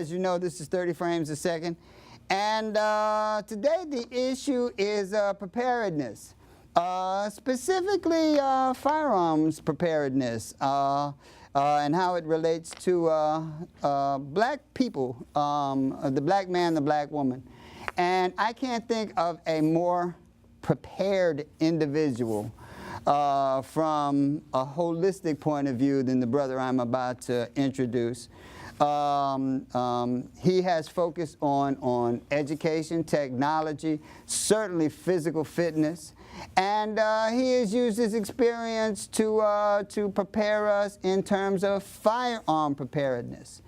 as you know, this is 30 frames a second. And today the issue is preparedness, specifically firearms preparedness, and how it relates to black people, the black man, the black woman. And I can't think of a more prepared individual from a holistic point of view than the brother I'm about to introduce. He has focused on education, technology, certainly physical fitness, and he has used his experience to prepare us in terms of firearm preparedness.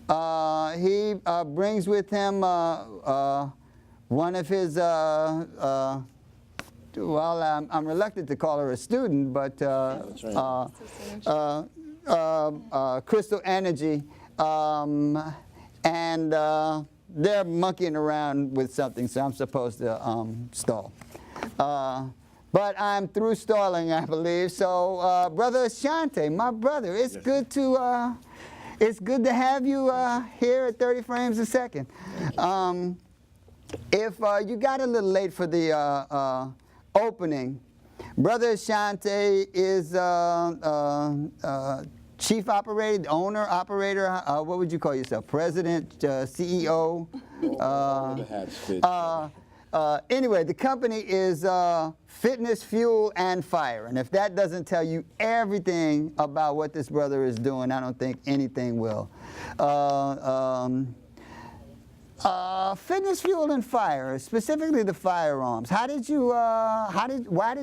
He brings with him one of his, well, I'm reluctant to call her a student, but Crystal Energy. And they're monkeying around with something, so I'm supposed to stall. But I'm through stalling, I believe. So, Brother Ashante, my brother, it's good to have you here at 30 frames a second. If you got a little late for the opening, Brother Ashante is chief operator, owner, operator, what would you call yourself? President, CEO? Anyway, the company is Fitness, Fuel, and Fire. And if that doesn't tell you everything about what this brother is doing, I don't think anything will. Fitness, Fuel, and Fire, specifically the firearms. Why did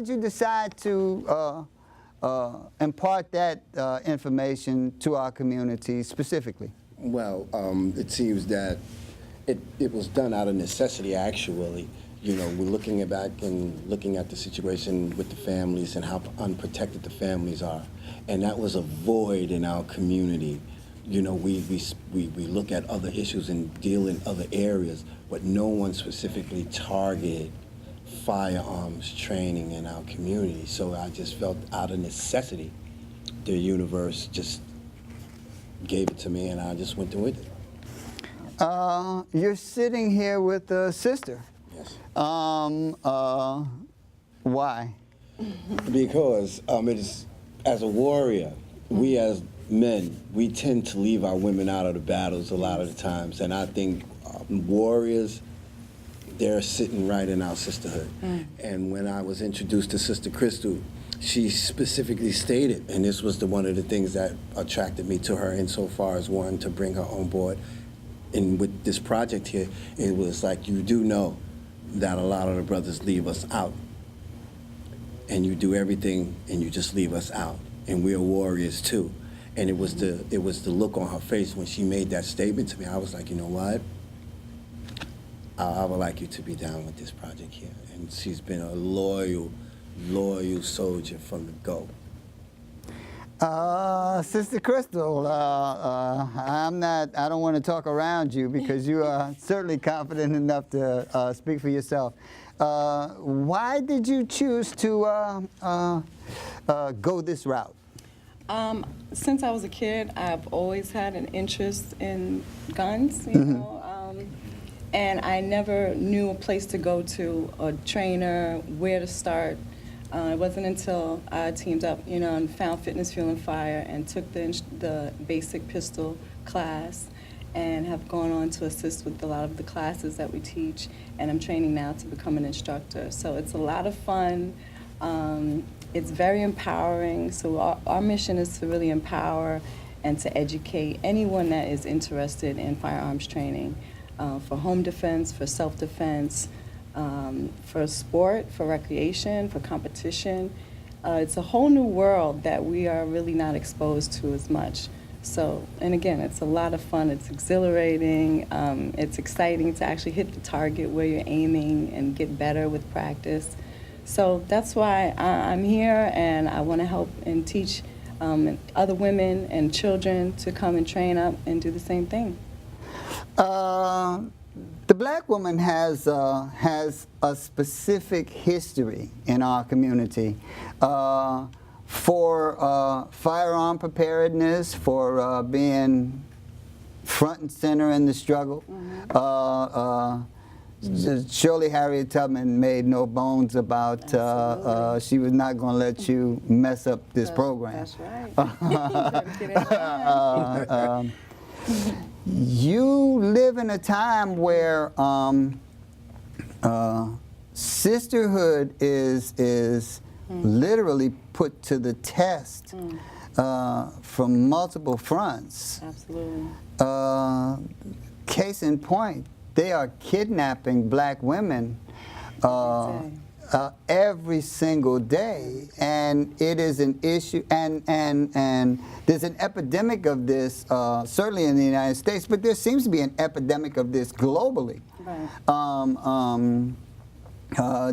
you decide to impart that information to our community specifically? Well, it seems that it was done out of necessity, actually. You know, we're looking back and looking at the situation with the families and how unprotected the families are. And that was a void in our community. You know, we look at other issues and deal in other areas, but no one specifically targeted firearms training in our community. So I just felt out of necessity, the universe just gave it to me and I just went with it. You're sitting here with a sister. Yes. Why? Because it is, as a warrior, we as men, we tend to leave our women out of the battles a lot of the times. And I think warriors, they're sitting right in our sisterhood. And when I was introduced to Sister Crystal, she specifically stated, and this was one of the things that attracted me to her insofar as wanting to bring her on board. And with this project here, it was like, you do know that a lot of the brothers leave us out. And you do everything and you just leave us out. And we're warriors too. And it was the look on her face when she made that statement to me. I was like, you know what? I would like you to be down with this project here. And she's been a loyal soldier from the go. Sister Crystal, I don't want to talk around you because you are certainly confident enough to speak for yourself. Why did you choose to go this route? Since I was a kid, I've always had an interest in guns, you know. And I never knew a place to go to, a trainer, where to start. It wasn't until I teamed up, you know, and found Fitness, Fuel, and Fire and took the basic pistol class and have gone on to assist with a lot of the classes that we teach. And I'm training now to become an instructor. So it's a lot of fun. It's very empowering. So our mission is to really empower and to educate anyone that is interested in firearms training. For home defense, for self-defense, for sport, for recreation, for competition. It's a whole new world that we are really not exposed to as much. So, and again, it's a lot of fun. It's exhilarating. It's exciting to actually hit the target where you're aiming and get better with practice. So that's why I'm here, and I want to help and teach other women and children to come and train up and do the same thing. The black woman has a specific history in our community for firearm preparedness, for being front and center in the struggle. Shirley Harriet Tubman made no bones about she was not going to let you mess up this program. That's right. Better get in line. You live in a time where sisterhood is literally put to the test from multiple fronts. Absolutely. Case in point, they are kidnapping black women every single day, and it is an issue, and there's an epidemic of this, certainly in the United States, but there seems to be an epidemic of this globally. Right.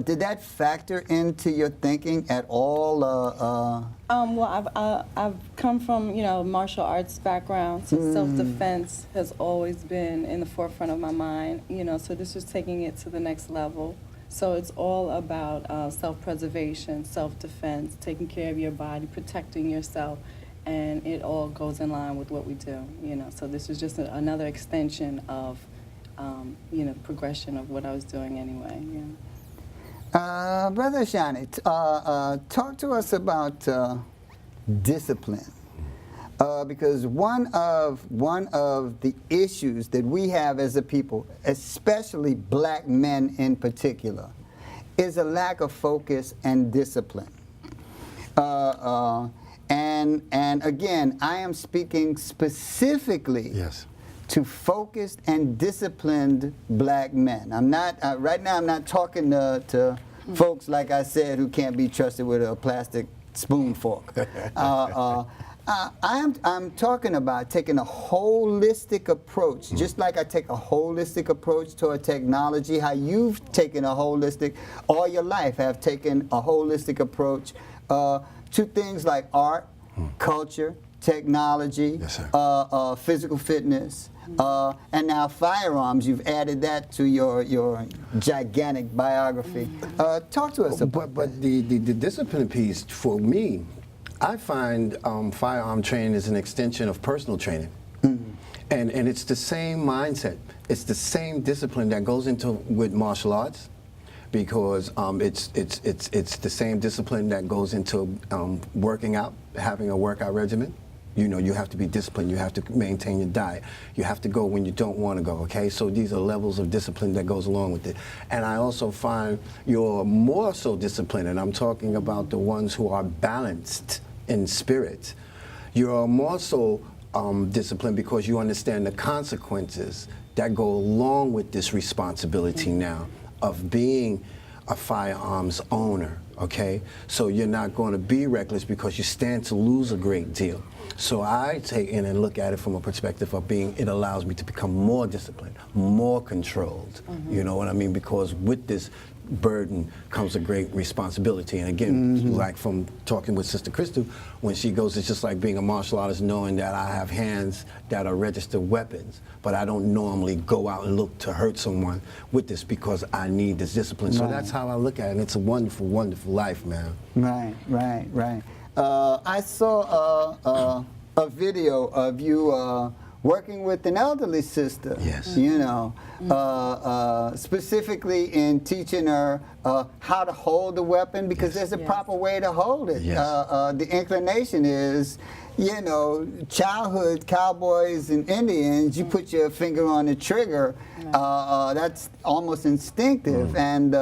Did that factor into your thinking at all? Well, I've come from, martial arts background, so self-defense has always been in the forefront of my mind, so this is taking it to the next level. So it's all about self-preservation, self-defense, taking care of your body, protecting yourself, and it all goes in line with what we do, So this is just another extension of, progression of what I was doing anyway, Brother Ashante, talk to us about discipline, because one of the issues that we have as a people, especially black men in particular, is a lack of focus and discipline. And again, I am speaking specifically. Yes. To focused and disciplined black men. I'm not right now. I'm not talking to folks, like I said, who can't be trusted with a plastic spoon fork. I'm talking about taking a holistic approach, just like I take a holistic approach toward technology. How you've taken a holistic, all your life have taken a holistic approach to things like art, culture, technology, yes, physical fitness, and now firearms. You've added that to your gigantic biography. Talk to us about but the discipline piece, for me, I find firearm training is an extension of personal training. And it's the same mindset. It's the same discipline that goes into with martial arts, because it's the same discipline that goes into working out, having a workout regimen. You have to be disciplined. You have to maintain your diet. You have to go when you don't want to go, okay? So these are levels of discipline that goes along with it. And I also find you're more so disciplined, and I'm talking about the ones who are balanced in spirit. You're more so disciplined because you understand the consequences that go along with this responsibility now of being a firearms owner, okay? So you're not going to be reckless because you stand to lose a great deal. So I take in and look at it from a perspective of it allows me to become more disciplined, more controlled, you know what I mean? Because with this burden comes a great responsibility. And again, like from talking with Sister Crystal, when she goes, it's just like being a martial artist, knowing that I have hands that are registered weapons, but I don't normally go out and look to hurt someone with this because I need this discipline. So that's how I look at it, and it's a wonderful, wonderful life, man. Right. I saw a video of you working with an elderly sister. Yes. Specifically in teaching her how to hold the weapon, because there's a proper way to hold it. Yes. The inclination is, childhood cowboys and Indians, you put your finger on the trigger. That's almost instinctive. And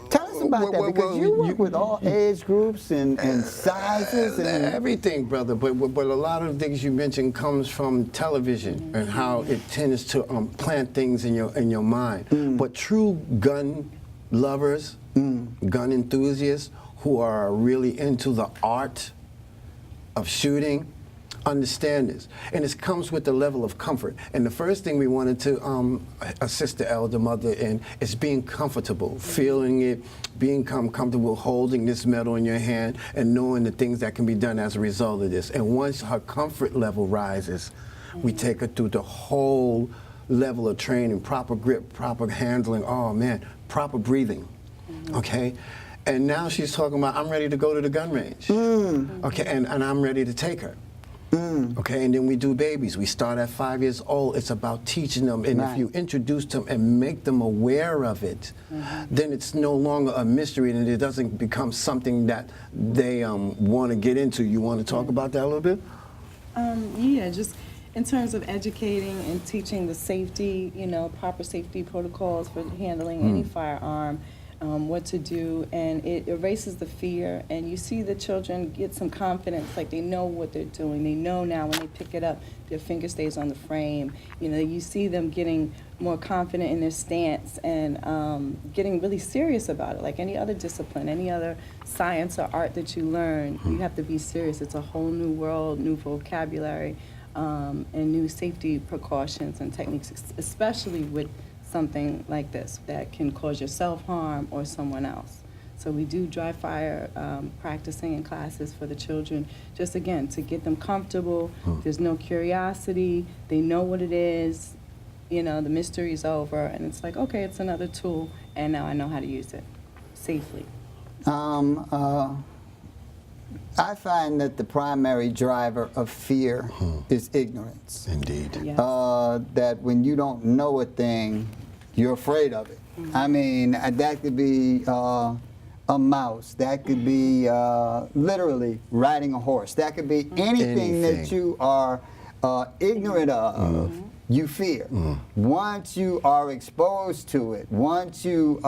tell us about that, because you work with all age groups and sizes and everything, brother. But a lot of the things you mentioned comes from television and how it tends to plant things in your mind. But true gun lovers, gun enthusiasts who are really into the art of shooting, understand this. And it comes with a level of comfort. And the first thing we wanted to assist the elder mother in is being comfortable, feeling it, being comfortable holding this metal in your hand and knowing the things that can be done as a result of this. And once her comfort level rises, we take her through the whole level of training, proper grip, proper handling, proper breathing, okay? And now she's talking about, I'm ready to go to the gun range, okay, and I'm ready to take her. Okay, and then we do babies. We start at 5 years old. It's about teaching them, and Right. if you introduce them and make them aware of it, then it's no longer a mystery, and it doesn't become something that they want to get into. You want to talk about that a little bit? Yeah, just in terms of educating and teaching the safety, proper safety protocols for handling any firearm, what to do, and it erases the fear, and you see the children get some confidence, like they know what they're doing. They know now when they pick it up, their finger stays on the frame. You see them getting more confident in their stance and getting really serious about it, like any other discipline, any other science or art that you learn. You have to be serious. It's a whole new world, new vocabulary, and new safety precautions and techniques, especially with something like this that can cause yourself harm or someone else. So we do dry fire practicing in classes for the children, just again, to get them comfortable. There's no curiosity. They know what it is. The mystery's over, and it's like, okay, it's another tool, and now I know how to use it safely. I find that the primary driver of fear is ignorance. Indeed. Yes. That when you don't know a thing, you're afraid of it. I mean, that could be a mouse. That could be literally riding a horse. That could be anything that you are ignorant of. You fear. Once you are exposed to it, once you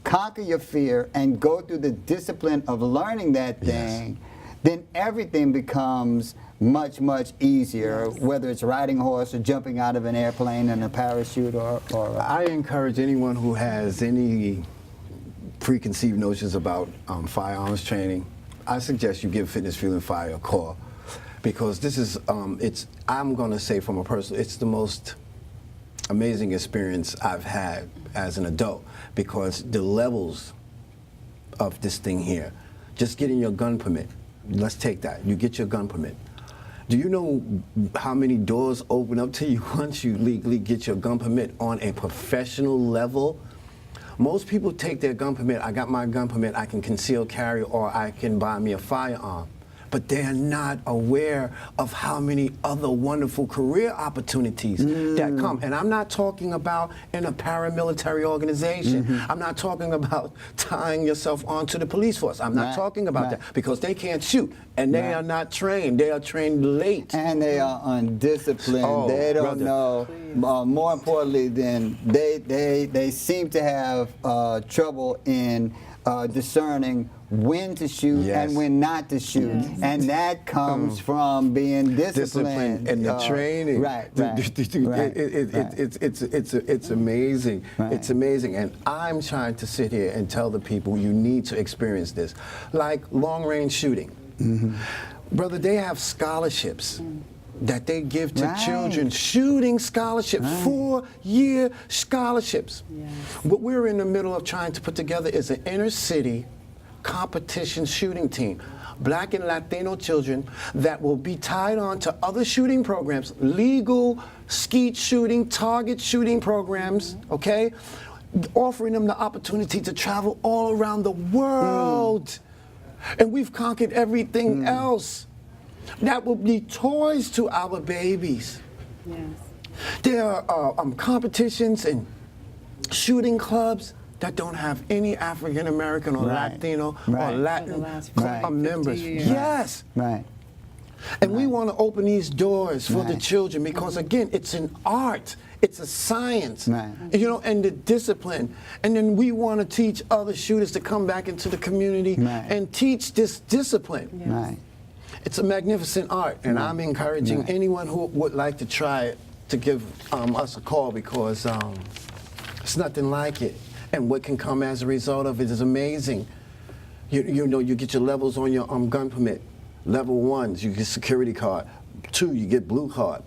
conquer your fear and go through the discipline of learning that thing, then everything becomes much, much easier, whether it's riding a horse or jumping out of an airplane in a parachute or I encourage anyone who has any preconceived notions about firearms training, I suggest you give Fitness Fuel and Fire a call. Because this is, I'm going to say from a personal, it's the most amazing experience I've had as an adult, because the levels of this thing here, just getting your gun permit, let's take that, you get your gun permit. Do you know how many doors open up to you once you legally get your gun permit on a professional level? Most people take their gun permit, I got my gun permit, I can conceal carry, or I can buy me a firearm. But they're not aware of how many other wonderful career opportunities that come. And I'm not talking about in a paramilitary organization. I'm not talking about tying yourself onto the police force. I'm not talking about that, because they can't shoot, and they are not trained. They are trained late. and they are undisciplined. Oh, They don't brother. know. More importantly, than they seem to have trouble in discerning when to shoot and when not to shoot, and that comes from being disciplined and the training. It's amazing. It's amazing, and I'm trying to sit here and tell the people you need to experience this, like long-range shooting. Brother, they have scholarships that they give to children, shooting scholarships, 4-year scholarships. What we're in the middle of trying to put together is an inner city competition shooting team. Black and Latino children that will be tied on to other shooting programs, legal skeet shooting, target shooting programs, okay? Offering them the opportunity to travel all around the world. And we've conquered everything else. That will be toys to our babies. Yes. There are competitions and shooting clubs that don't have any African American or Latino or Latin For the last 50 members. years. Yes. And we want to open these doors for the children, because again, it's an art, it's a science, you know, and the discipline. And then we want to teach other shooters to come back into the community and teach this discipline. It's a magnificent art, and I'm encouraging anyone who would like to try it to give us a call, because it's nothing like it. And what can come as a result of it is amazing. You know, you get your levels on your gun permit. Level 1, you get security card. 2, you get blue card.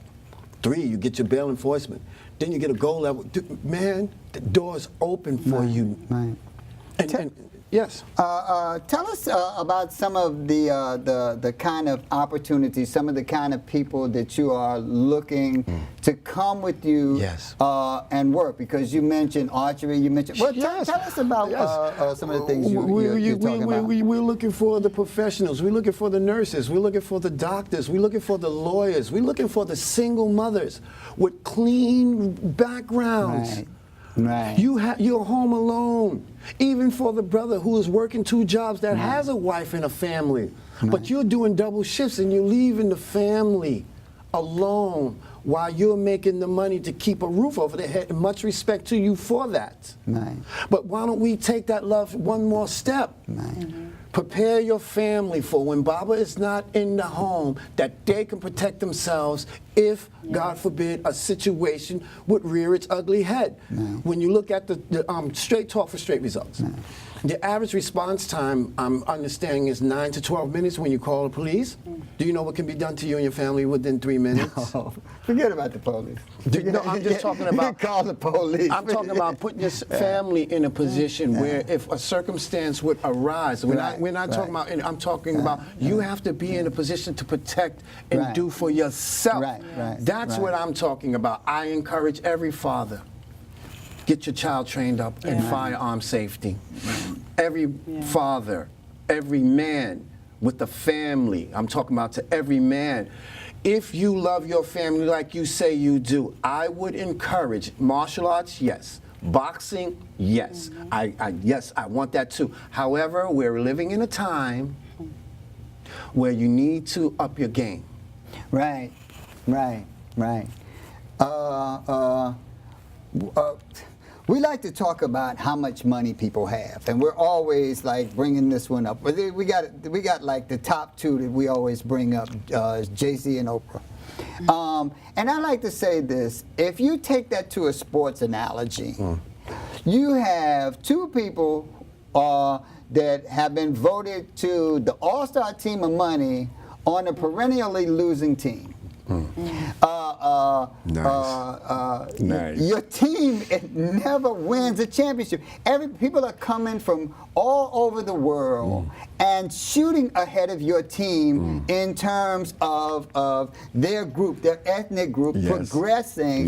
3, you get your bail enforcement. Then you get a gold level. Man, the door's open for you. And Yes. Tell us about some of the kind of opportunities, some of the kind of people that you are looking to come with you Yes. And work, because you mentioned archery, you mentioned, well, Yes. tell us about some of the things you're talking about. We're looking for the professionals, we're looking for the nurses, we're looking for the doctors, we're looking for the lawyers, we're looking for the single mothers with clean backgrounds. Right. Right. You're home alone. Even for the brother who is working 2 jobs that has a wife and a family, but you're doing double shifts and you're leaving the family alone while you're making the money to keep a roof over their head. And much respect to you for that. Right. But why don't we take that love one more step? Right. Prepare your family for when Baba is not in the home, that they can protect themselves if, God forbid, a situation would rear its ugly head. When you look at the straight talk for straight results, the average response time, I'm understanding, is 9 to 12 minutes when you call the police. Do you know what can be done to you and your family within 3 minutes? Oh, forget about the police. No, I'm just talking about. Call the police. I'm talking about putting your family in a position where if a circumstance would arise, we're not talking about, I'm talking about you have to be in a position to protect and do for yourself. That's what I'm talking about. I encourage every father, get your child trained up in firearm safety. Every father, every man with the family, I'm talking about to every man. If you love your family like you say you do, I would encourage martial arts, yes. Boxing, yes. Yes, I want that too. However, we're living in a time where you need to up your game. Right. We like to talk about how much money people have, and we're always like bringing this one up. We got like the top 2 that we always bring up, Jay-Z and Oprah. And I like to say this: if you take that to a sports analogy, you have 2 people that have been voted to the All-Star team of money on a perennially losing team. Nice. Your team never wins a championship. People are coming from all over the world and shooting ahead of your team in terms of their group, their ethnic group, progressing,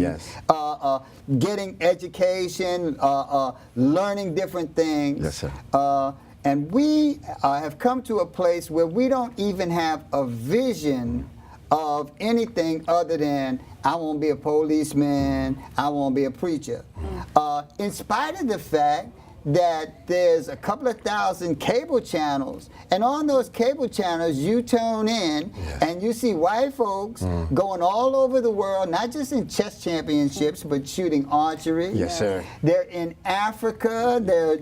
getting education, learning different things. Yes, sir. And we have come to a place where we don't even have a vision of anything other than I want to be a policeman, I want to be a preacher. In spite of the fact that there's a couple of thousand cable channels, and on those cable channels you tune in and you see white folks going all over the world, not just in chess championships, but shooting archery. Yes, sir. They're in Africa, they're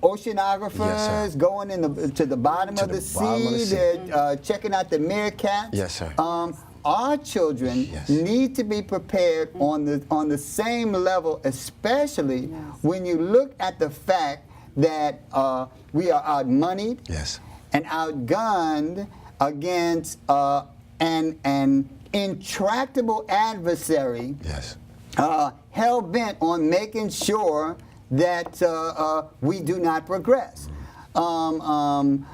oceanographers going to the bottom of the sea, they're checking out the meerkats. Yes, sir. Our children need to be prepared on the same level, especially when you look at the fact that we are outmoneyed and outgunned against an intractable adversary, hell-bent on making sure that we do not progress.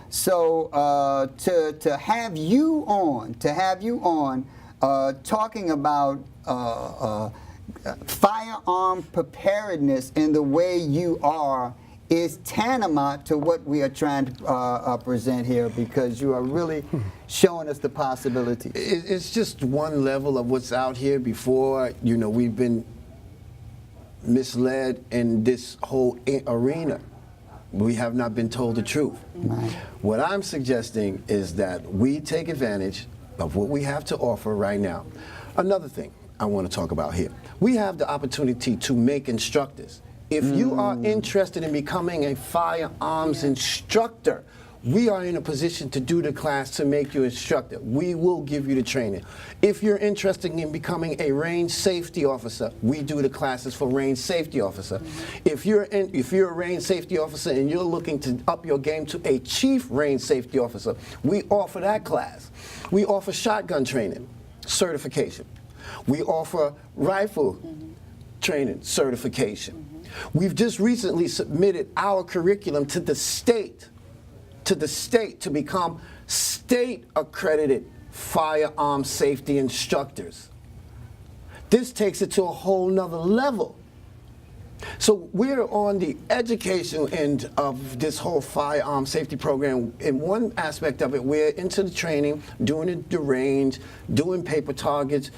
So to have you on, talking about firearm preparedness in the way you are is tantamount to what we are trying to present here, because you are really showing us the possibilities. It's just one level of what's out here. Before, we've been misled in this whole arena. We have not been told the truth. What I'm suggesting is that we take advantage of what we have to offer right now. Another thing I want to talk about here. We have the opportunity to make instructors. If you are interested in becoming a firearms instructor, we are in a position to do the class to make you instructor. We will give you the training. If you're interested in becoming a range safety officer, we do the classes for range safety officer. If you're a range safety officer and you're looking to up your game to a chief range safety officer, we offer that class. We offer shotgun training, certification. We offer rifle training, certification. We've just recently submitted our curriculum to the state to become state-accredited firearm safety instructors. This takes it to a whole nother level. So we're on the educational end of this whole firearm safety program. In one aspect of it, we're into the training, doing the range, doing paper targets.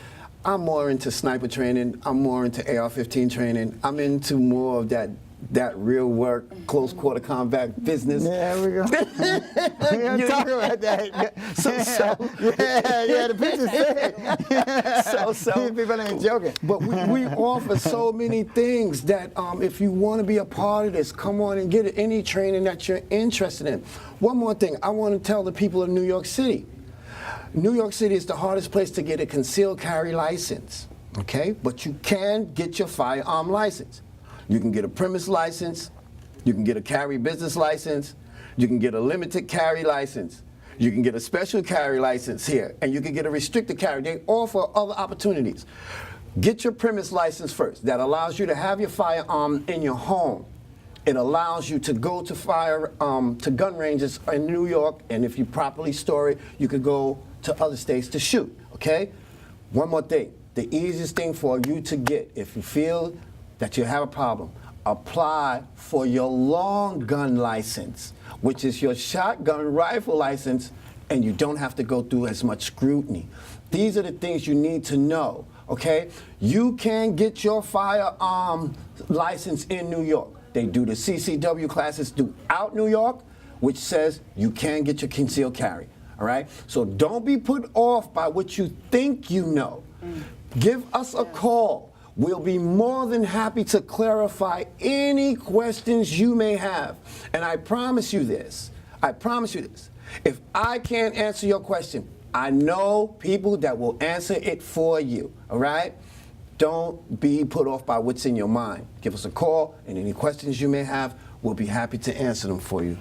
I'm more into sniper training. I'm more into AR-15 training. I'm into more of that real work, close quarter combat business. Yeah, we go. We're gonna talk about that. Yeah, the picture said. People ain't joking. But we offer so many things that if you want to be a part of this, come on and get any training that you're interested in. One more thing, I want to tell the people of New York City. New York City is the hardest place to get a concealed carry license, okay? But you can get your firearm license. You can get a premise license, you can get a carry business license, you can get a limited carry license, you can get a special carry license here, and you can get a restricted carry. They offer other opportunities. Get your premise license first. That allows you to have your firearm in your home. It allows you to go to to gun ranges in New York, and if you properly store it, you could go to other states to shoot, okay? One more thing. The easiest thing for you to get, if you feel that you have a problem, apply for your long gun license, which is your shotgun rifle license, and you don't have to go through as much scrutiny. These are the things you need to know, okay? You can get your firearm license in New York. They do the CCW classes throughout New York, which says you can get your concealed carry, all right? So don't be put off by what you think you know. Give us a call. We'll be more than happy to clarify any questions you may have. And I promise you this, if I can't answer your question, I know people that will answer it for you, all right? Don't be put off by what's in your mind. Give us a call, and any questions you may have, we'll be happy to answer them for you.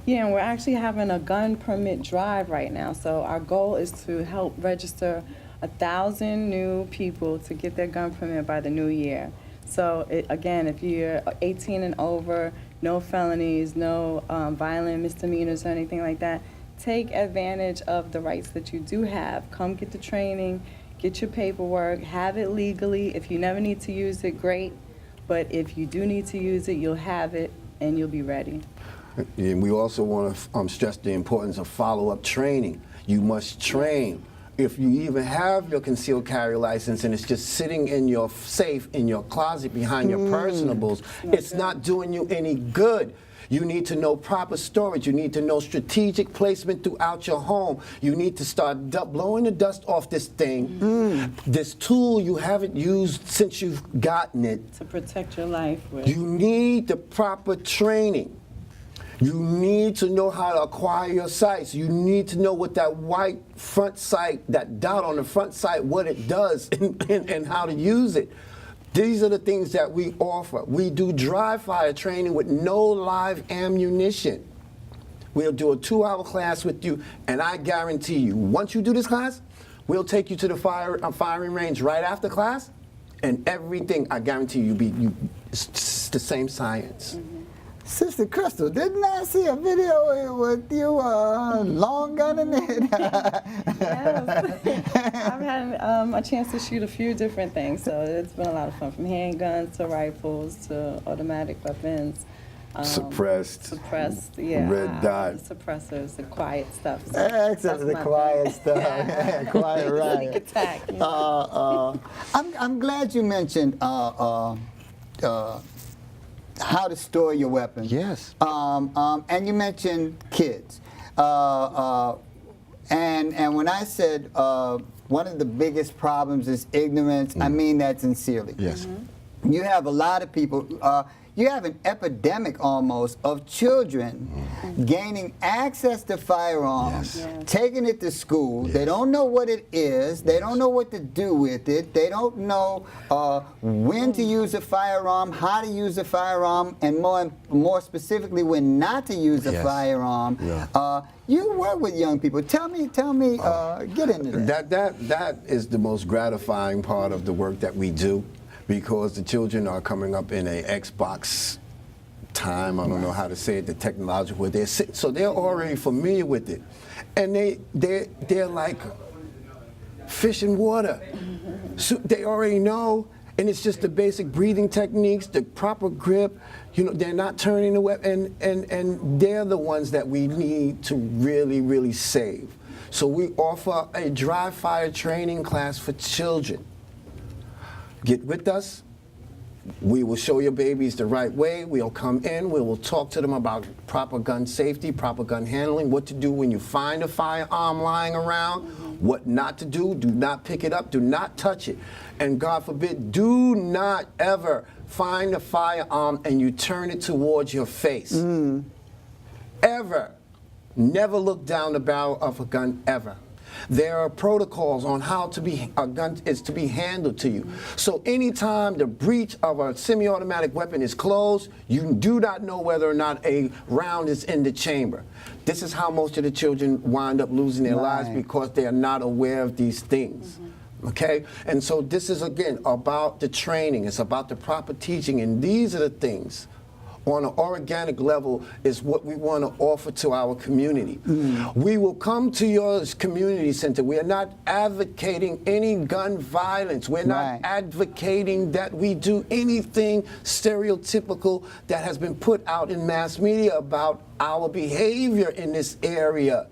Yeah, and we're actually having a gun permit drive right now. So our goal is to help register 1,000 new people to get their gun permit by the new year. So again, if you're 18 and over, no felonies, no violent misdemeanors or anything like that, take advantage of the rights that you do have. Come get the training, get your paperwork, have it legally. If you never need to use it, great. But if you do need to use it, you'll have it and you'll be ready. And we also want to stress the importance of follow-up training. You must train. If you even have your concealed carry license and it's just sitting in your safe, in your closet behind your personables, it's not doing you any good. You need to know proper storage. You need to know strategic placement throughout your home. You need to start blowing the dust off this thing, this tool you haven't used since you've gotten it. To protect your life with. You need the proper training. You need to know how to acquire your sights. You need to know what that white front sight, that dot on the front sight, what it does and how to use it. These are the things that we offer. We do dry fire training with no live ammunition. We'll do a 2-hour class with you, and I guarantee you, once you do this class, we'll take you to the firing range right after class, and everything, I guarantee you, it's the same science. Sister Crystal, didn't I see a video with you long gunning it? Yes. I've had a chance to shoot a few different things, so it's been a lot of fun, from handguns to rifles to automatic weapons. Suppressed, yeah. red dot. Suppressors, the quiet stuff. So Excellent, the quiet stuff. Yeah, quiet riot. Sneak attack. I'm glad you mentioned how to store your weapons. Yes. And you mentioned kids. And when I said one of the biggest problems is ignorance, I mean that sincerely. Yes. You have a lot of people, you have an epidemic almost of children gaining access to firearms, taking it to school. They don't know what it is. They don't know what to do with it. They don't know when to use a firearm, how to use a firearm, and more specifically, when not to use a firearm. You work with young people. Tell me, get into that. That is the most gratifying part of the work that we do. because the children are coming up in a Xbox time. I don't know how to say it, the technological. So they're already familiar with it, and they're like fish in water. So they already know, and it's just the basic breathing techniques, the proper grip. You know, they're not turning the weapon, and they're the ones that we need to really, really save. So we offer a dry fire training class for children. Get with us. We will show your babies the right way. We'll come in. We will talk to them about proper gun safety, proper gun handling, what to do when you find a firearm lying around, what not to do. Do not pick it up. Do not touch it. And God forbid, do not ever find a firearm and you turn it towards your face. Ever. Never look down the barrel of a gun, ever. There are protocols on how a gun is to be handled to you. So anytime the breech of a semi-automatic weapon is closed, you do not know whether or not a round is in the chamber. This is how most of the children wind up losing their lives, because they are not aware of these things. Okay? And so this is, again, about the training. It's about the proper teaching. And these are the things on an organic level is what we want to offer to our community. We will come to your community center. We are not advocating any gun violence. We're not advocating that we do anything stereotypical that has been put out in mass media about our behavior in this area.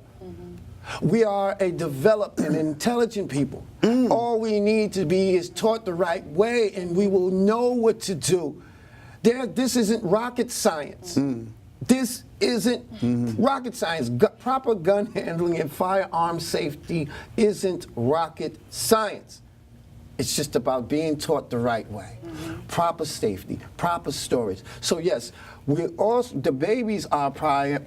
We are a developed and intelligent people. All we need to be is taught the right way, and we will know what to do. This isn't rocket science. This isn't rocket science. Proper gun handling and firearm safety isn't rocket science. It's just about being taught the right way. Proper safety, proper storage. So yes, the babies are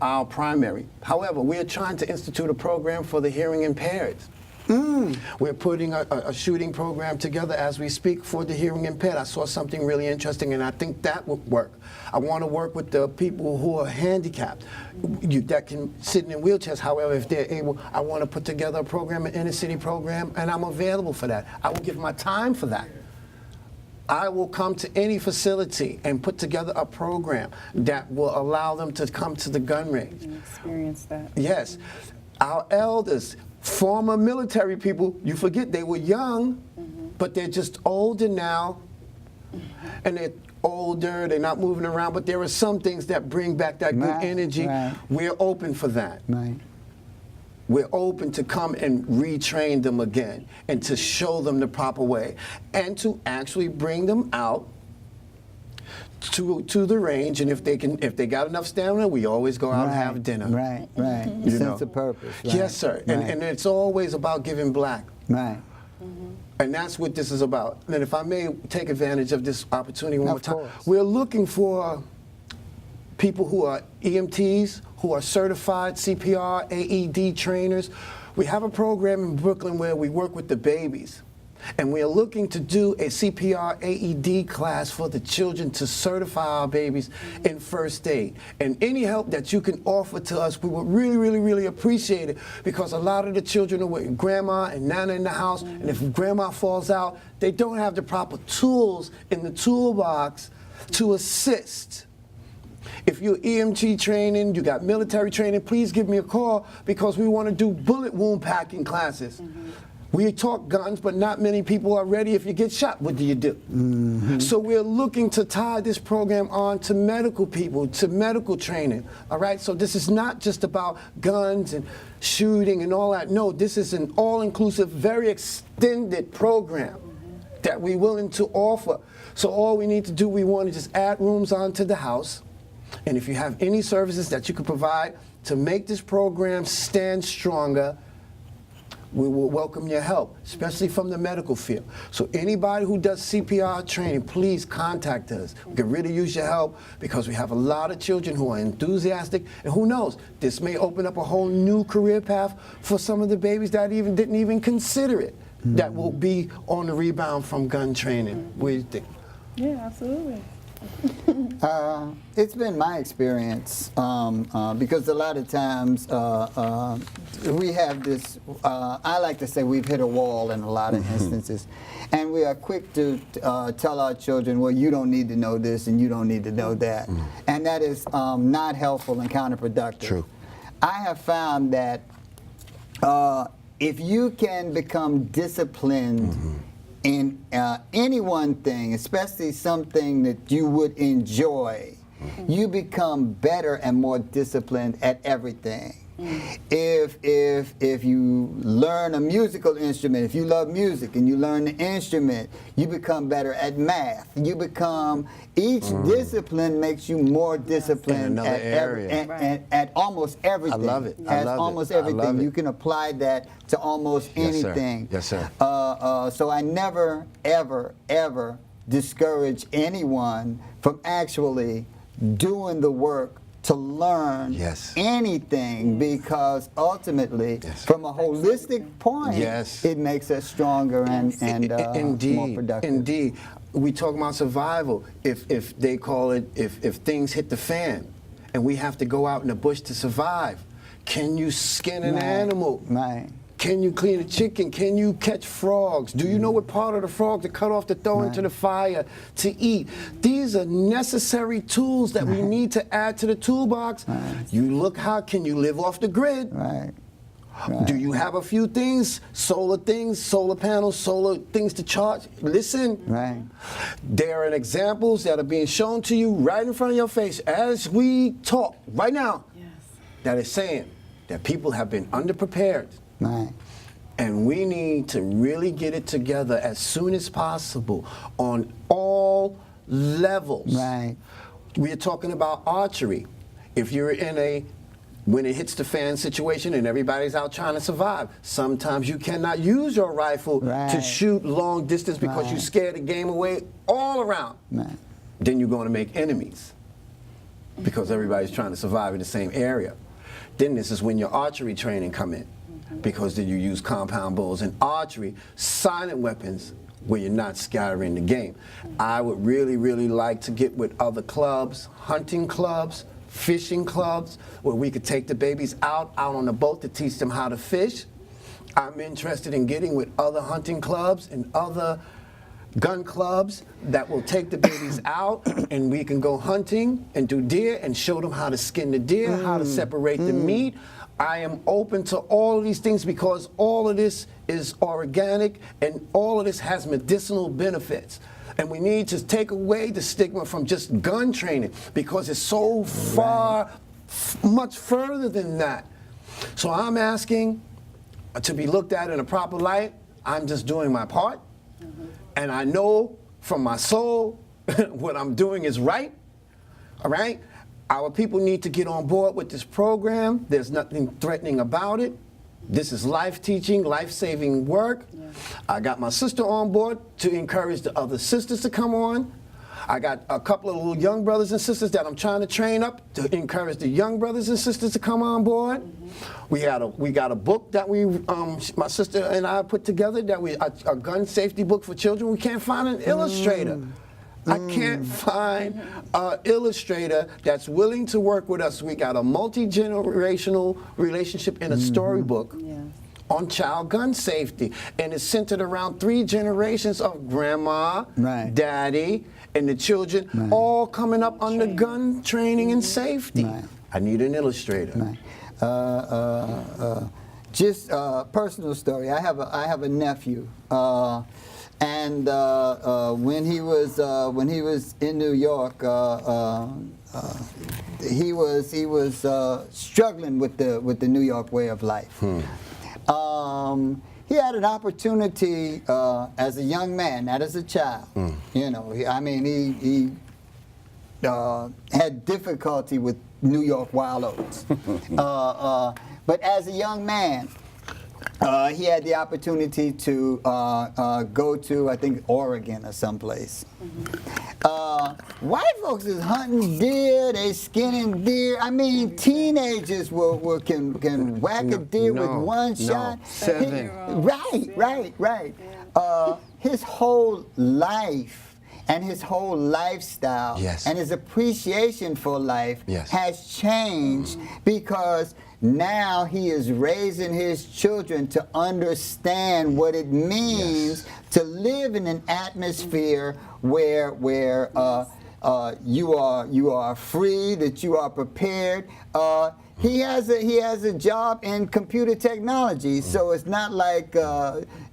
our primary. However, we're trying to institute a program for the hearing impaired. We're putting a shooting program together as we speak for the hearing impaired. I saw something really interesting, and I think that would work. I want to work with the people who are handicapped, that can sit in wheelchairs. However, if they're able, I want to put together a program, an inner city program, and I'm available for that. I will give my time for that. I will come to any facility and put together a program that will allow them to come to the gun range. And experience that. Yes. Our elders, former military people, you forget they were young, but they're just older now, and they're older, they're not moving around, but there are some things that bring back that good energy. We're open for that. We're open to come and retrain them again, and to show them the proper way, and to actually bring them out to the range, and if they got enough stamina, we always go out and have dinner. Sense of purpose. Yes, sir. And it's always about giving back. And that's what this is about. And if I may take advantage of this opportunity one more time, we're looking for people who are EMTs, who are certified CPR, AED trainers. We have a program in Brooklyn where we work with the babies. And we are looking to do a CPR AED class for the children to certify our babies in first aid. And any help that you can offer to us, we would really, really, really appreciate it, because a lot of the children are with grandma and nana in the house, and if grandma falls out, they don't have the proper tools in the toolbox to assist. If you're EMT training, you got military training, please give me a call, because we want to do bullet wound packing classes. We talk guns, but not many people are ready. If you get shot, what do you do? So we're looking to tie this program on to medical people, to medical training, all right? So this is not just about guns and shooting and all that. No, this is an all-inclusive, very extended program that we're willing to offer. So all we need to do, we want to just add rooms onto the house. And if you have any services that you could provide to make this program stand stronger, we will welcome your help, especially from the medical field. So anybody who does CPR training, please contact us. We could really use your help, because we have a lot of children who are enthusiastic, and who knows, this may open up a whole new career path for some of the babies that didn't even consider it, that will be on the rebound from gun training. What do you think? Yeah, absolutely. It's been my experience because a lot of times we have this, I like to say we've hit a wall in a lot of instances, and we are quick to tell our children, well, you don't need to know this and you don't need to know that. And that is not helpful and counterproductive. True. I have found that if you can become disciplined in any one thing, especially something that you would enjoy, you become better and more disciplined at everything. If you learn a musical instrument, if you love music and you learn the instrument, you become better at math. You become, each discipline makes you more disciplined In another area. at almost everything. I love it. At almost everything. You can apply that to almost anything. Yes, sir. So I never, ever, ever discourage anyone from actually doing the work to learn anything, because ultimately, from a holistic point, it makes us stronger and more productive. Indeed. We talk about survival. If they call it, if things hit the fan and we have to go out in the bush to survive, can you skin an animal? Right. Can you clean a chicken? Can you catch frogs? Do you know what part of the frog to cut off to throw into the fire to eat? These are necessary tools that we need to add to the toolbox. You look, how can you live off the grid? Do you have a few things, solar panels, solar things to charge? Listen, there are examples that are being shown to you right in front of your face as we talk right now that is saying that people have been underprepared. And we need to really get it together as soon as possible on all levels. We are talking about archery. If you're in a when it hits the fan situation and everybody's out trying to survive, sometimes you cannot use your rifle to shoot long distance because you scare the game away all around. Then you're going to make enemies because everybody's trying to survive in the same area. Then this is when your archery training come in. Because then you use compound bows and archery, silent weapons, where you're not scattering the game. I would really, really like to get with other clubs, hunting clubs, fishing clubs, where we could take the babies out on the boat to teach them how to fish. I'm interested in getting with other hunting clubs and other gun clubs that will take the babies out and we can go hunting and do deer and show them how to skin the deer, how to separate the meat. I am open to all of these things because all of this is organic and all of this has medicinal benefits. And we need to take away the stigma from just gun training because it's so far, much further than that. So I'm asking to be looked at in a proper light. I'm just doing my part. And I know from my soul what I'm doing is right. All right? Our people need to get on board with this program. There's nothing threatening about it. This is life teaching, life-saving work. I got my sister on board to encourage the other sisters to come on. I got a couple of little young brothers and sisters that I'm trying to train up to encourage the young brothers and sisters to come on board. We got a book that my sister and I put together a gun safety book for children. We can't find an illustrator. I can't find an illustrator that's willing to work with us. We got a multi-generational relationship in a storybook on child gun safety. And it's centered around 3 generations of grandma, daddy, and the children all coming up under gun training and safety. I need an illustrator. Just a personal story. I have a nephew. And when he was in New York, he was struggling with the New York way of life. He had an opportunity as a young man, not as a child. You know, I mean, he had difficulty with New York wild oats. But as a young man, he had the opportunity to go to, I think, Oregon or someplace. White folks is hunting deer, they skinning deer. I mean, teenagers can whack a deer with one shot. 7. Right. His whole life and his whole lifestyle Yes. and his appreciation for life Yes. has changed because now he is raising his children to understand what it means to live in an atmosphere where you are free, that you are prepared. He has a job in computer technology, so it's not like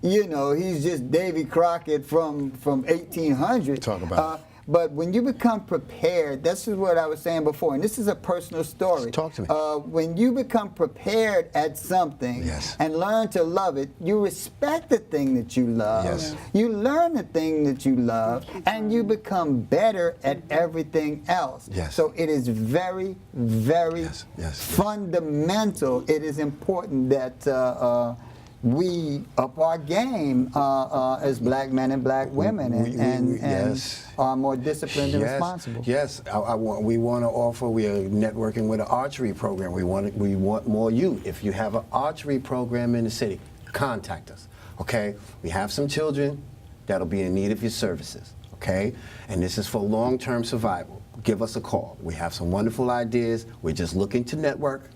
he's just Davy Crockett from 1800. Talk about it. But when you become prepared, this is what I was saying before, and this is a personal story. Talk to me. When you become prepared at something Yes. and learn to love it, you respect the thing that you love. Yes. You learn the thing that you love, and you become better at everything else. Yes. So it is very, very Yes. fundamental. It is important that we up our game as black men and black women and yes. are more disciplined and responsible. Yes, we want to offer. We are networking with an archery program. We want more youth. If you have an archery program in the city, contact us. Okay, we have some children that'll be in need of your services. Okay, and this is for long-term survival. Give us a call. We have some wonderful ideas. We're just looking to network.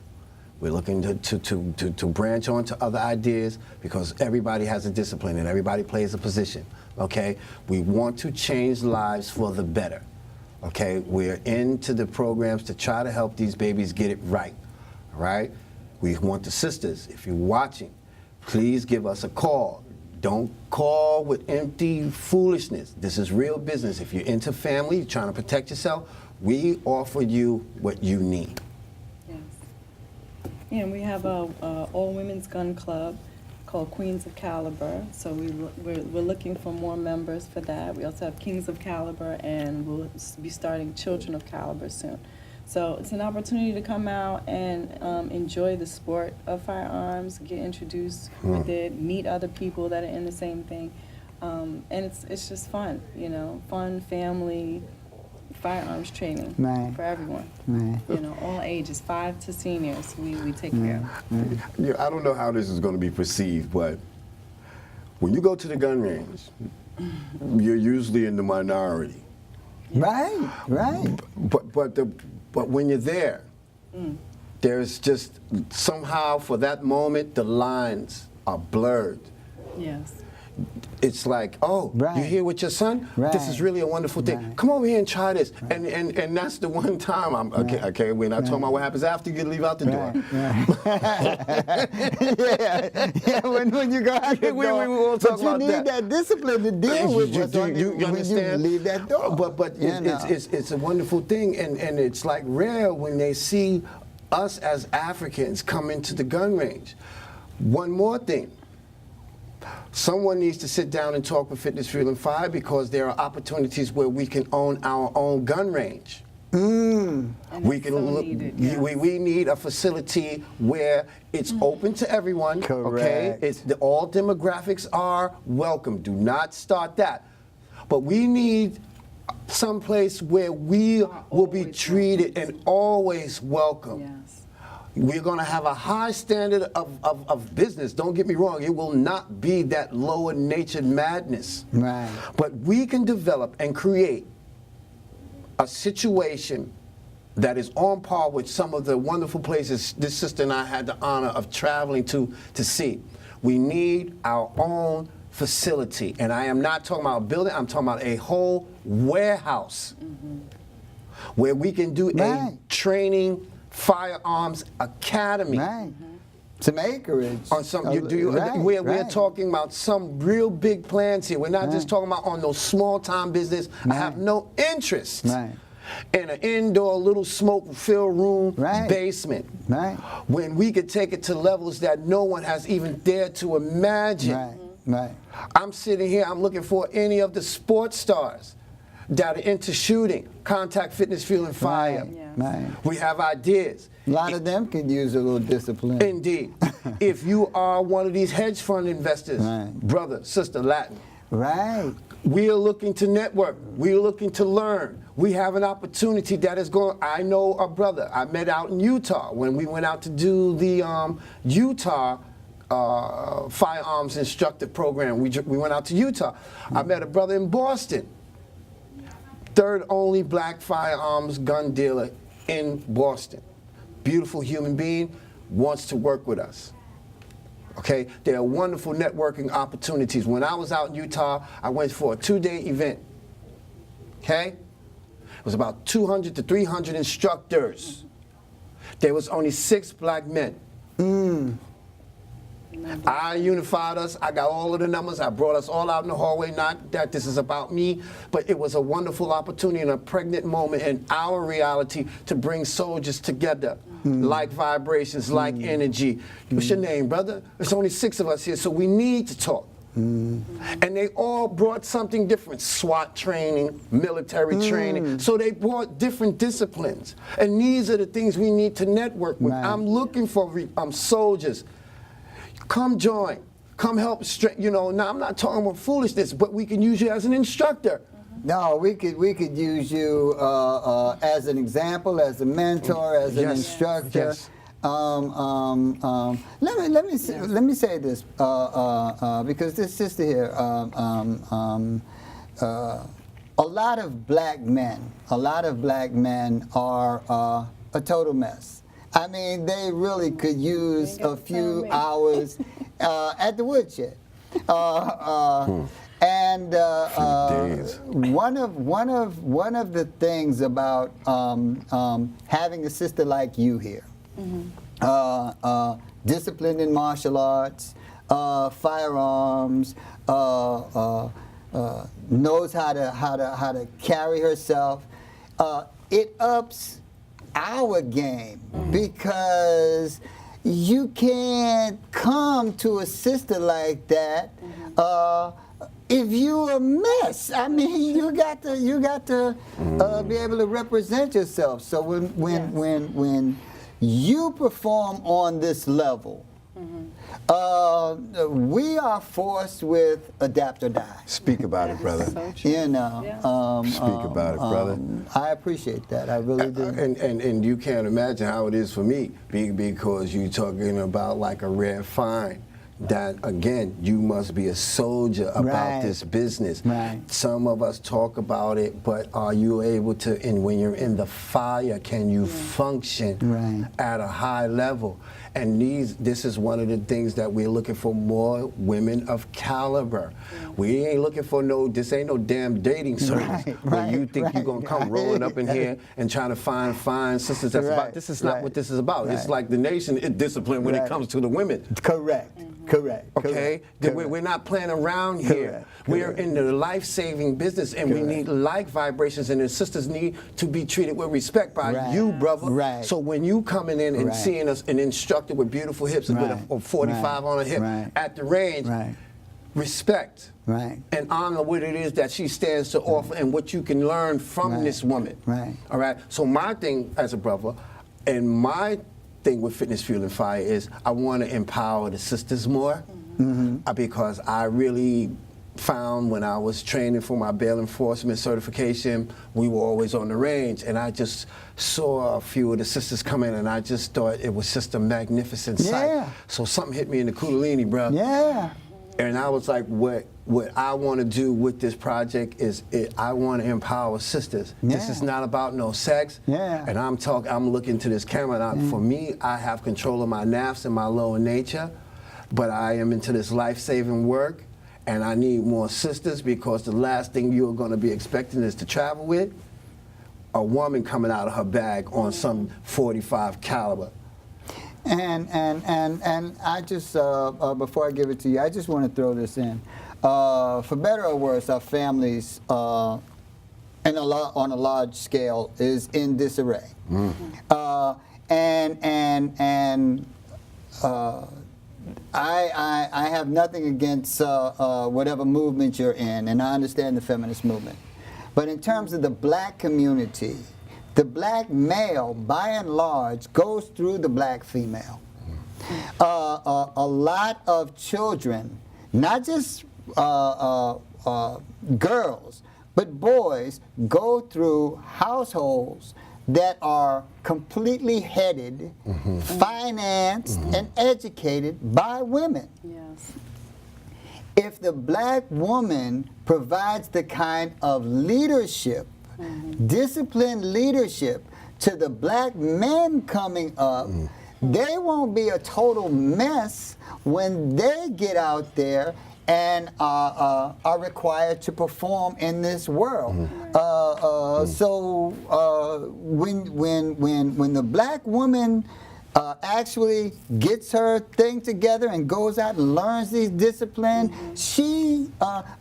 We're looking to branch on to other ideas because everybody has a discipline and everybody plays a position, okay? We want to change lives for the better, okay? We're into the programs to try to help these babies get it right, all right? We want the sisters, if you're watching, please give us a call. Don't call with empty foolishness. This is real business. If you're into family, you're trying to protect yourself, we offer you what you need. And we have a all-women's gun club called Queens of Caliber. So we're looking for more members for that. We also have Kings of Caliber, and we'll be starting Children of Caliber soon. So it's an opportunity to come out and enjoy the sport of firearms, get introduced with it, meet other people that are in the same thing, and it's just fun, fun family. Firearms training Right. for everyone. Right. All ages, 5 to seniors, we take care of. Yeah, I don't know how this is going to be perceived, but when you go to the gun range, you're usually in the minority. Right, right. But when you're there, there's just somehow for that moment the lines are blurred. Yes. It's like, oh, Right. you're here with your son? This is Right. really a wonderful thing. Right. Come over here and try this. And that's the one time I'm, okay, we're not talking about what happens after you leave out the door. Yeah, when you go out the We door. won't talk but you about need that. that discipline to deal with what's on you when understand? you leave that door. But it's a wonderful thing, and it's like rare when they see us as Africans come into the gun range. One more thing. Someone needs to sit down and talk with Fitness, Fuel, and Fire because there are opportunities where we can own our own gun range. And We it's can so look. needed, yes. We need a facility where it's open to everyone. Okay, Correct. all demographics are welcome. Do not start that. But we need some place where we will be always treated and always welcome. Yes. We're going to have a high standard of business. Don't get me wrong. It will not be that lower natured madness. Right. But we can develop and create a situation that is on par with some of the wonderful places this sister and I had the honor of traveling to see. We need our own facility. And I am not talking about a building. I'm talking about a whole warehouse where we can do a Right. training firearms academy. Right. Some acreage. On some, Right, we're right. talking about some real big plans here. We're not just talking about on those small time business. I have no interest Right. in an indoor little smoke-filled room Right. basement. Right. When we could take it to levels that no one has even dared to imagine. Right. Right. I'm sitting here, I'm looking for any of the sports stars that are into shooting, contact Fitness, Fuel, and Fire. Right. Yeah. Right. We have ideas. A lot of them could use a little discipline. Indeed. If you are one of these hedge fund investors, Right. brother, sister, Latin, Right. we are looking to network. We are looking to learn. We have an opportunity that is going. I know a brother I met out in Utah when we went out to do the Utah firearms instructor program. We went out to Utah. I met a brother in Boston Third only black firearms gun dealer in Boston. Beautiful human being, wants to work with us. Okay, there are wonderful networking opportunities. When I was out in Utah, I went for a 2-day event. Okay, it was about 200 to 300 instructors. There was only 6 black men. I unified us. I got all of the numbers. I brought us all out in the hallway. Not that this is about me, but it was a wonderful opportunity and a pregnant moment in our reality to bring soldiers together, like vibrations, like energy. What's your name, brother? There's only 6 of us here, so we need to talk. And they all brought something different, SWAT training, military training. So they brought different disciplines. And these are the things we need to network with. Right. I'm looking for soldiers. Come join. Come help. You know, now I'm not talking about foolishness, but we can use you as an instructor. No, we could use you as an example, as a mentor, as an instructor. Yes. Let me say this because this sister here, a lot of black men are a total mess. I mean, they really could use a few hours at the woodshed. And one of the things about having a sister like you here, disciplined in martial arts, firearms, knows how to carry herself, it ups our game because you can't come to a sister like that if you're a mess. I mean, you got to be able to represent yourself. So when you perform on this level, we are forced with adapt or die. Speak about it, brother. So true. You know, Speak about it, brother. I appreciate that. I really do. And you can't imagine how it is for me, because you're talking about like a rare find. That again, you must be a soldier about this business. Right. Some of us talk about it, but are you able to? And when you're in the fire, can you function at a high level? And this is one of the things that we're looking for: more women of caliber. We ain't looking for this ain't no damn dating service where you think you're gonna come rolling up in here and trying to find fine sisters. That's about. This is not what this is about. It's like the nation is disciplined when it comes to the women. Correct. Correct. Okay? We're not playing around here. We're in the life-saving business, and we need like vibrations, and the sisters need to be treated with respect by you, brother. Right. So when you coming in and seeing us an instructor with beautiful hips and with a 45 on a hip at the range, respect and honor what it is that she stands to offer and what you can learn from this woman. All right? So my thing as a brother, and my thing with Fitness, Fuel, and Fire is I want to empower the sisters more because I really found when I was training for my bail enforcement certification, we were always on the range, and I just saw a few of the sisters come in, and I just thought it was just a magnificent sight. So something hit me in the kundalini, bro. And I was like, what I want to do with this project is I want to empower sisters. This is not about no sex. And I'm looking to this camera. And for me, I have control of my nafs and my lower nature, but I am into this life-saving work, and I need more sisters because the last thing you're going to be expecting is to travel with a woman coming out of her bag on some 45 caliber. And I just before I give it to you, I just want to throw this in. For better or worse, our families on a large scale is in disarray. I have nothing against whatever movement you're in, and I understand the feminist movement. But in terms of the black community, the black male, by and large, goes through the black female. A lot of children, not just girls, but boys, go through households that are completely headed, financed, and educated by women. If the black woman provides the kind of leadership disciplined leadership to the black men coming up, they won't be a total mess when they get out there and are required to perform in this world. So when the black woman actually gets her thing together and goes out and learns these disciplines, she,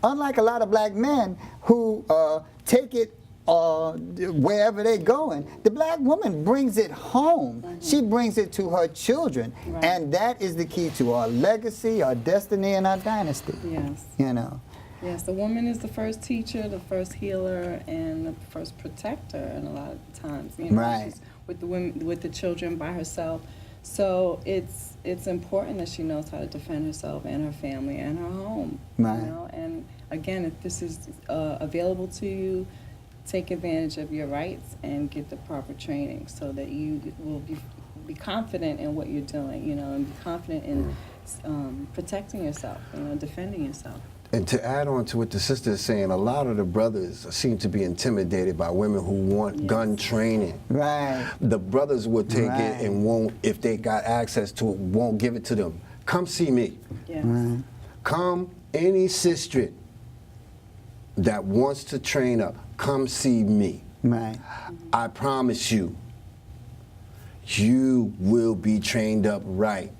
unlike a lot of black men who take it wherever they're going, the black woman brings it home. She brings it to her children. And that is the key to our legacy, our destiny, and our dynasty. Yes. You know. Yes, the woman is the first teacher, the first healer, and the first protector. And a lot of times, you know, Right. she's with the women, with the children by herself. So it's important that she knows how to defend herself and her family and her home. Right. You know? And again, if this is available to you, take advantage of your rights and get the proper training so that you will be confident in what you're doing, you know, and be confident in protecting yourself, you know, defending yourself. And to add on to what the sister is saying, a lot of the brothers seem to be intimidated by women who want gun training. Right. The brothers will take Right. it and won't, if they got access to it, won't give it to them. Come see me. Yes. Come, any sister that wants to train up, come see me. Right. I promise you, you will be trained up right.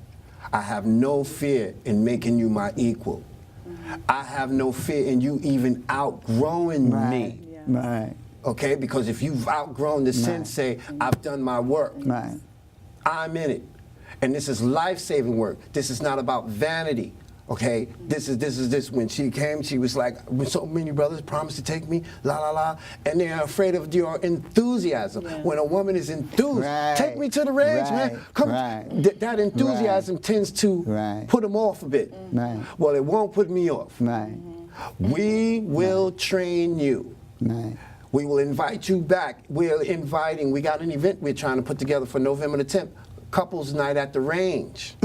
I have no fear in making you my equal. I have no fear in you even outgrowing me. Yes. Right. Okay? Because if you've outgrown the sensei, I've done my work. Right. I'm in it. And this is life-saving work. This is not about vanity. Okay, this is when she came, she was like, so many brothers promised to take me, la la la, and they're afraid of your enthusiasm. Yeah. When a woman is enthused, Right. take me to the range, man. Right. Come, Right. that enthusiasm tends to Right. put them off a bit. Right. Well, it won't put me off. Right. We will train you. Right. We will invite you back. We got an event we're trying to put together for November the 10th. Couples night at the range.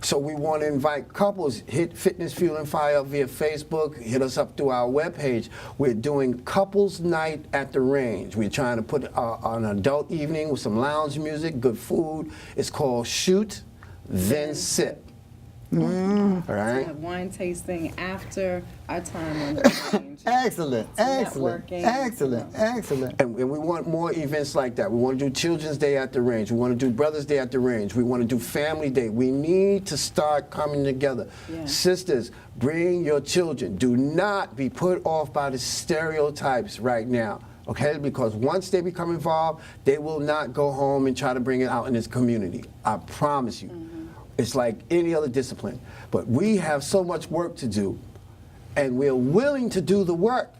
So we want to invite couples. Hit Fitness Fuel and Fire up via Facebook. Hit us up through our webpage. We're doing couples night at the range. We're trying to put an adult evening with some lounge music, good food. It's called Shoot, Then Sip. All We right. have wine tasting after our time on the range. Excellent. Some Excellent. networking, Excellent. you know. Excellent. And we want more events like that. We want to do Children's Day at the range. We want to do Brothers Day at the range. We want to do Family Day. We need to start coming together. Yeah. Sisters, bring your children. Do not be put off by the stereotypes right now. Okay, because once they become involved, they will not go home and try to bring it out in this community. I promise you. It's like any other discipline. But we have so much work to do, and we're willing to do the work.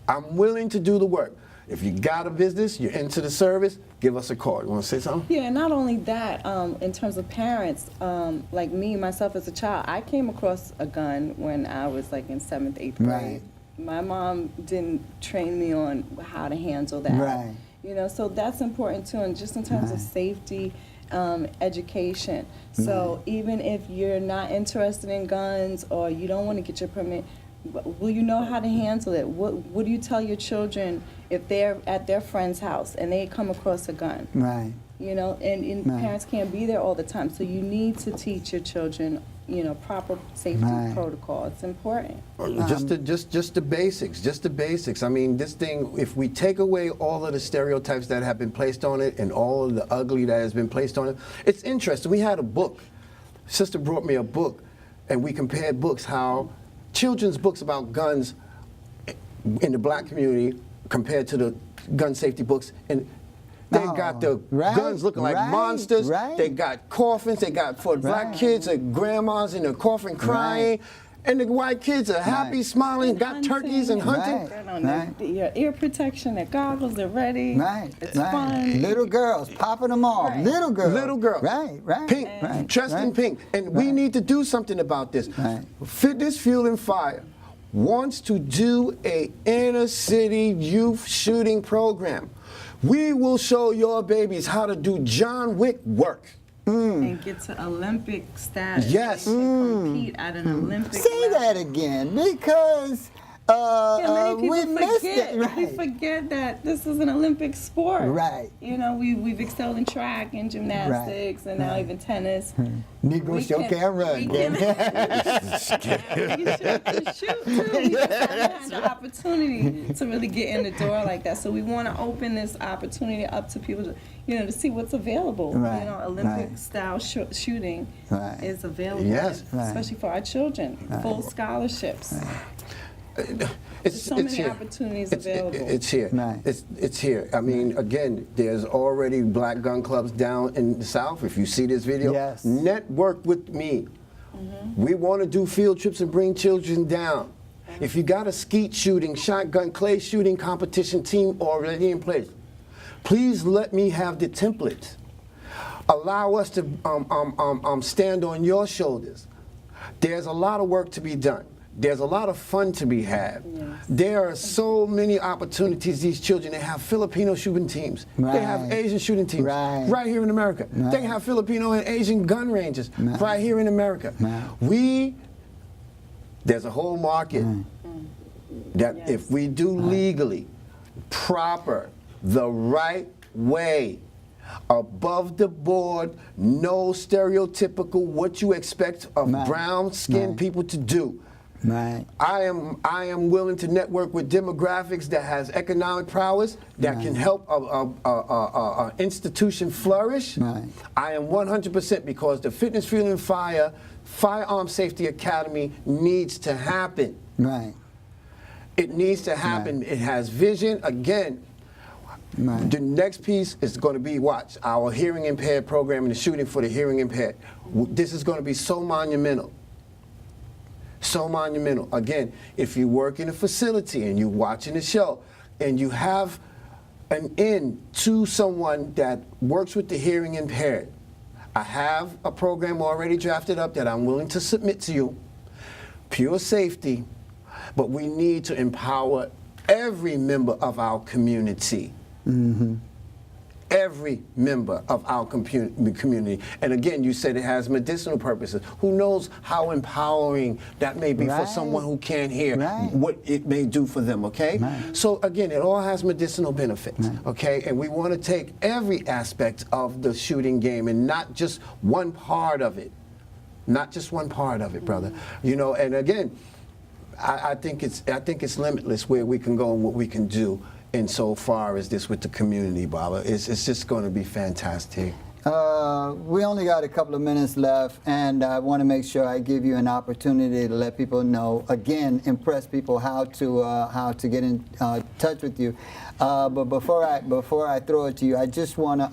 I'm willing to do the work. If you got a business, you're into the service, give us a call. You want to say something? Yeah, and not only that, in terms of parents, like me, myself as a child, I came across a gun when I was like in 7th, 8th grade. Right. My mom didn't train me on how to handle that. Right. You know, so that's important too, and just in terms of safety, education. So even if you're not interested in guns or you don't want to get your permit, will you know how to handle it? What do you tell your children if they're at their friend's house and they come across a gun? Right. You know, and Right. parents can't be there all the time, so you need to teach your children, you know, proper safety Right. protocol. It's important. Just the basics, just the basics. I mean, this thing, if we take away all of the stereotypes that have been placed on it and all of the ugly that has been placed on it, it's interesting. We had a book. Sister brought me a book, and we compared books, how children's books about guns in the black community compared to the gun safety books. And they got the right, guns looking like right, monsters. right. They got coffins. They got for black Right. kids, grandmas in the coffin crying. Right. And the white kids are happy, Right. smiling, And got turkeys and hunting. hunting. Right. Got on your ear protection, their goggles, they're ready. Right. It's right. fun. Little girls popping them off. Right. Little girls. Little girl. Right. Right. Pink, Right. dressed in right. pink. And we need to do something about this. Right. Fitness, Fuel, and Fire wants to do a inner city youth shooting program. We will show your babies how to do John Wick work. And get to Olympic status. Yes. They can compete at an Olympic Say level. that again, because Many we people missed forget. it. Right. We forget that this is an Olympic sport. Right. You know, we've excelled in track and gymnastics, and now even tennis. Negro show can't run. We can shoot too. We just haven't had the opportunity to really get in the door like that. So we want to open this opportunity up to people to, to see what's available. Right, You know, Olympic style shooting Right. is available, Yes. especially for our children. Full scholarships. There's so many here. opportunities It's available. It's here. Right. It's here. I mean, again, there's already black gun clubs down in the South. If you see this video, Yes. network with me. We want to do field trips and bring children down. If you got a skeet shooting, shotgun, clay shooting competition team already in place, please let me have the templates. Allow us to stand on your shoulders. There's a lot of work to be done. There's a lot of fun to be had. Yes. There are so many opportunities. These children, they have Filipino shooting teams. They have Right. Asian shooting teams Right. here in America. Right. They have Filipino and Asian gun ranges Right. right here in America. Right. There's a whole market that Yes. if we do legally, proper, the right way, above the board, no stereotypical what you expect of Right. brown-skinned Right. people to do. Right. I am willing to network with demographics that has economic prowess that can help a institution flourish. Right. I am 100% because the Fitness, Fuel, and Firearm Safety Academy needs to happen. Right. It needs to happen. It has vision. Again, Right. the next piece is going to be, watch, our hearing impaired program and the shooting for the hearing impaired. This is going to be so monumental. So monumental. Again, if you work in a facility and you're watching the show and you have an in to someone that works with the hearing impaired, I have a program already drafted up that I'm willing to submit to you. Pure safety, but we need to empower every member of our community. Every member of our community. And again, you said it has medicinal purposes. Who knows how empowering that may be for Right. someone who can't hear Right. what it may do for them, okay? Right. So again, it all has medicinal benefits, okay? And we want to take every aspect of the shooting game and not just one part of it. Not just one part of it, brother. You know, and again, I think it's limitless where we can go and what we can do. And so far as this with the community, Baba, it's just going to be fantastic. We only got a couple of minutes left, and I want to make sure I give you an opportunity to let people know, again, impress people how to get in touch with you. But before I throw it to you, I just want to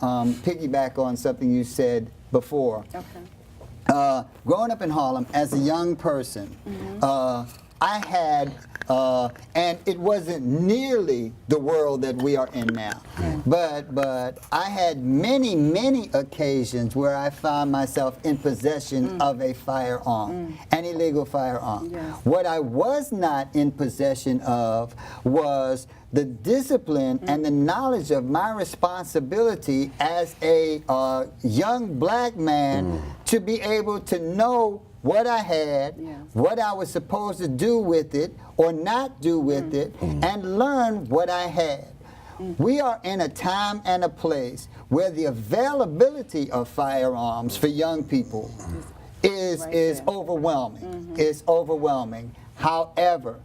piggyback on something you said before. Okay. Growing up in Harlem as a young person, I had, and it wasn't nearly the world that we are in now, but I had many occasions where I found myself in possession of a firearm, an illegal firearm. Yes. What I was not in possession of was the discipline and the knowledge of my responsibility as a young black man to be able to know what I had, Yes. what I was supposed to do with it or not do with it, and learn what I had. We are in a time and a place where the availability of firearms for young people is Right there. overwhelming. It's overwhelming. However,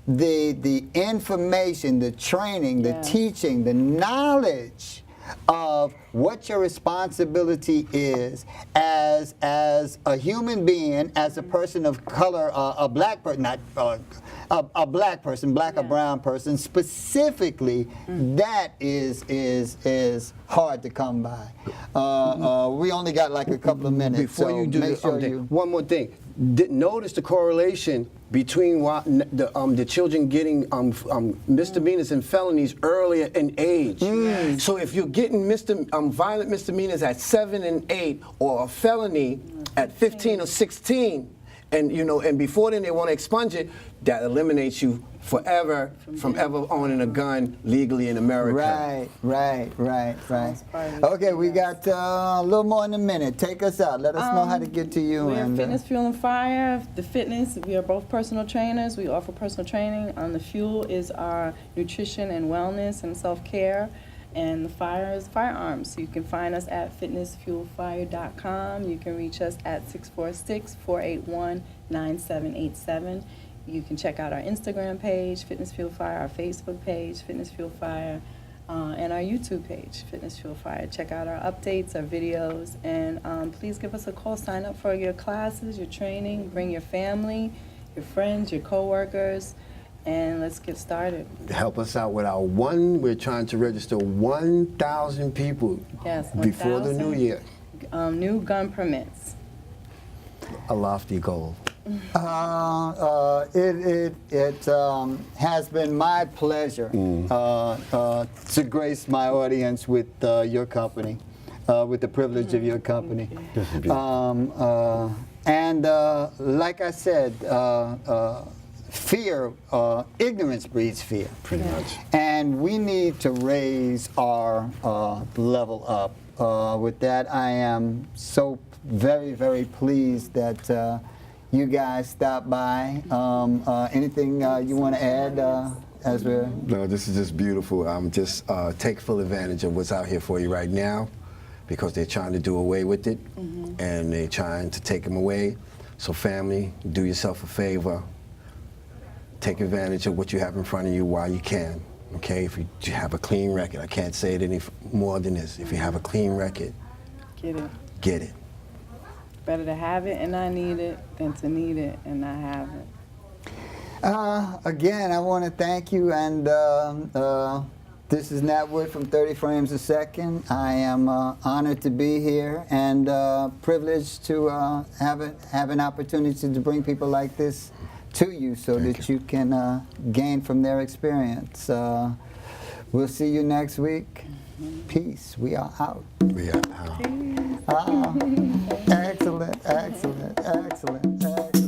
the information, the training, the Yeah. teaching, the knowledge of what your responsibility is as a human being, as a person of color, a black person, not a black person, black or brown person, specifically, that is hard to come by. We only got like a couple of minutes. Before so you do make this, sure you. one more thing. Notice the correlation between the children getting misdemeanors and felonies earlier in age. So if you're getting violent misdemeanors at 7 and 8, or a felony at 15 or 16, And and before then they want to expunge it. That eliminates you forever from ever owning a gun legally in America. Right. Inspiring. Okay, we got a little more than a minute. Take us out. Let us know how to get to you. We're and Fitness, Fuel, and Fire. The fitness, we are both personal trainers. We offer personal training. The fuel is our nutrition and wellness and self-care. And the fire is firearms. So you can find us at fitnessfuelfire.com. You can reach us at 646-481-9787. You can check out our Instagram page, Fitness Fuel Fire, our Facebook page, Fitness Fuel Fire, and our YouTube page, Fitness Fuel Fire. Check out our updates, our videos, and please give us a call. Sign up for your classes, your training. Bring your family, your friends, your coworkers, and let's get started. Help us out with our we're trying to register 1,000 people Yes, before the new 1,000. year. New gun permits. A lofty goal. It has been my pleasure to grace my audience with your company, with the privilege of your company. And like I said, fear, ignorance breeds fear. Pretty much. And we need to raise our level up. With that, I am so very, very pleased that you guys stopped by. Anything you want to add as we're... No, this is just beautiful. Just take full advantage of what's out here for you right now, because they're trying to do away with it, and they're trying to take them away. So family, do yourself a favor. Take advantage of what you have in front of you while you can. Okay, if you have a clean record, I can't say it any more than this. If you have a clean record, Get it. get it. Better to have it and not need it than to need it and not have it. Again, I want to thank you, and this is Nat Wood from 30 Frames a Second. I am honored to be here and privileged to have an opportunity to bring people like this to you so that you can gain from their experience. We'll see you next week. Peace. We are out. We are out. Excellent, excellent, excellent, excellent.